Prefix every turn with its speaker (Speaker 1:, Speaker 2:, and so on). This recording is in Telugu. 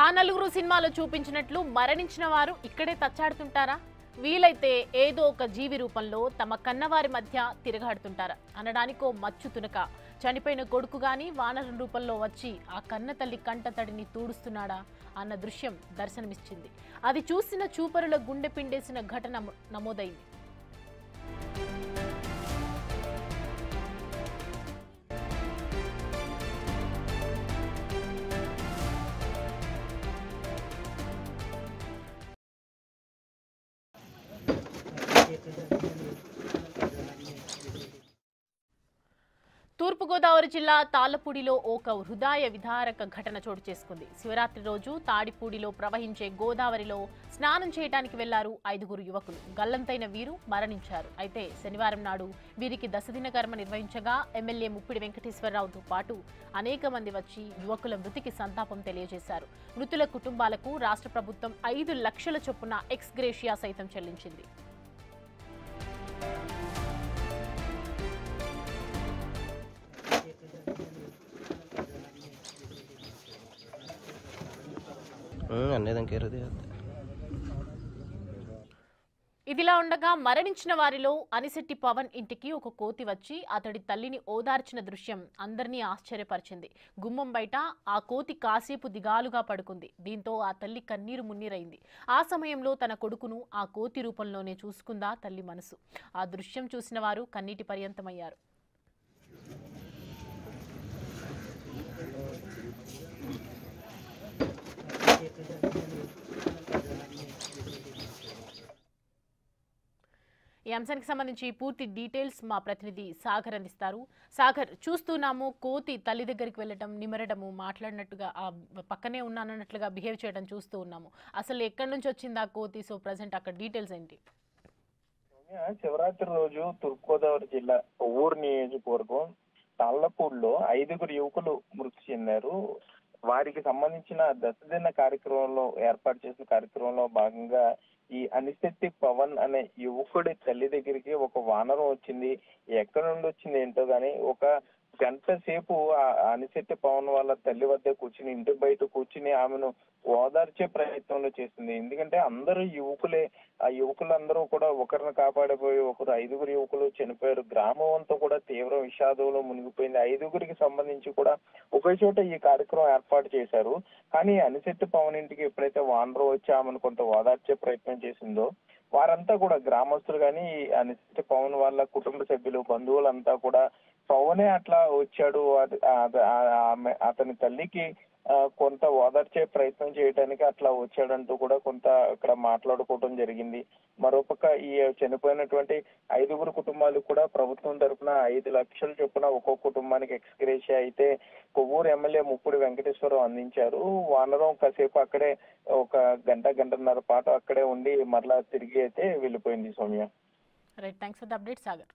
Speaker 1: ఆ నలుగురు సినిమాలో చూపించినట్లు మరణించిన వారు ఇక్కడే తచ్చాడుతుంటారా? వీలైతే ఏదో ఒక జీవి రూపంలో తమ కన్నవారి మధ్య తిరగాడుతుంటారా అనడానికో మచ్చు తునక. చనిపోయిన కొడుకు గాని వానరం రూపంలో వచ్చి ఆ కన్న తల్లి కంట తడిని తూడుస్తున్నాడా అన్న దృశ్యం దర్శనమిచ్చింది. అది చూసిన చూపరుల గుండె పిండేసిన ఘటన నమోదైంది. తూర్పుగోదావరి జిల్లా తాళ్లపూడిలో ఒక హృదయ విదారక ఘటన చోటు చేసుకుంది. శివరాత్రి రోజు తాడిపూడిలో ప్రవహించే గోదావరిలో స్నానం చేయడానికి వెళ్లారు 5 యువకులు. గల్లంతైన వీరు మరణించారు. అయితే శనివారం నాడు వీరికి దశదిన కర్మ నిర్వహించగా ఎమ్మెల్యే ముప్పిడి వెంకటేశ్వరరావుతో పాటు అనేక మంది వచ్చి యువకుల మృతికి సంతాపం తెలియజేశారు. మృతుల కుటుంబాలకు రాష్ట్ర ప్రభుత్వం 5 లక్షల చొప్పున ఎక్స్ గ్రేషియా సైతం చెల్లించింది. ఇదిలా ఉండగా మరణించిన వారిలో అనిశెట్టి పవన్ ఇంటికి ఒక కోతి వచ్చి అతడి తల్లిని ఓదార్చిన దృశ్యం అందరినీ ఆశ్చర్యపరిచింది. గుమ్మం బయట ఆ కోతి కాసేపు దిగాలుగా పడుకుంది. దీంతో ఆ తల్లి కన్నీరు మున్నీరైంది. ఆ సమయంలో తన కొడుకును ఆ కోతి రూపంలోనే చూసుకుందా తల్లి మనసు. ఆ దృశ్యం చూసిన వారు కన్నీటి పర్యంతమయ్యారు. ఈ అంశానికి సంబంధించి పూర్తి డీటెయిల్స్ మా ప్రతినిధి సాగర్ అందిస్తారు. సాగర్, చూస్తున్నాము కోతి తల్లి దగ్గరికి వెళ్ళటం, నిమరడము, మాట్లాడినట్టుగా పక్కనే ఉన్నానన్నట్లుగా బిహేవ్ చేయడం చూస్తూ ఉన్నాము. అసలు ఎక్కడి నుంచి వచ్చింది ఆ కోతి? సో ప్రజెంట్ అక్కడ డీటెయిల్స్ ఏంటి?
Speaker 2: శివరాత్రి రోజు తూర్పుగోదావరి జిల్లా కొవ్వూరు నియోజకవర్గం తాళ్లపూడిలో 5 యువకులు మృతి చెందారు. వారికి సంబంధించిన దశదిన కార్యక్రమంలో ఏర్పాటు చేసిన కార్యక్రమంలో భాగంగా ఈ అనిశెట్టి పవన్ అనే యువకుడి తల్లి దగ్గరికి ఒక వానరం వచ్చింది. ఎక్కడి నుండి వచ్చింది ఏంటో గాని ఒక గంట సేపు ఆ అనిశెట్టి పవన్ వాళ్ళ తల్లి వద్ద కూర్చుని ఇంటి బయట కూర్చుని ఆమెను ఓదార్చే ప్రయత్నంలో చేసింది. ఎందుకంటే అందరూ యువకులే. ఆ యువకులందరూ కూడా ఒకరిని కాపాడిపోయి 5 యువకులు చనిపోయారు. గ్రామం అంతా కూడా తీవ్ర విషాదంలో మునిగిపోయింది. 5 సంబంధించి కూడా ఒకే చోట ఈ కార్యక్రమం ఏర్పాటు చేశారు. కానీ అనిశెట్టి పవన్ ఇంటికి ఎప్పుడైతే వానరం వచ్చి ఆమెను కొంత ఓదార్చే ప్రయత్నం చేసిందో వారంతా కూడా గ్రామస్తులు కానీ అనిశెట్టి పవన్ వాళ్ళ కుటుంబ సభ్యులు, బంధువులంతా కూడా పవనే అట్లా వచ్చాడు, అతని తల్లికి కొంత ఓదార్చే ప్రయత్నం చేయడానికి అట్లా వచ్చాడంటూ కూడా కొంత ఇక్కడ మాట్లాడుకోవడం జరిగింది. మరోపక్క ఈ చనిపోయినటువంటి 5 కుటుంబాలకు కూడా ప్రభుత్వం తరఫున 5 లక్షల చొప్పున ఒక్కొక్క కుటుంబానికి ఎక్స్ గ్రేషియా అయితే కొవ్వూరు ఎమ్మెల్యే ముప్పిడి వెంకటేశ్వరరావు అందించారు. వానరం కాసేపు అక్కడే ఒక గంటన్నర పాటు అక్కడే ఉండి మరలా తిరిగి అయితే వెళ్ళిపోయింది. Soumya.
Speaker 1: Right, thanks for the update Sagar.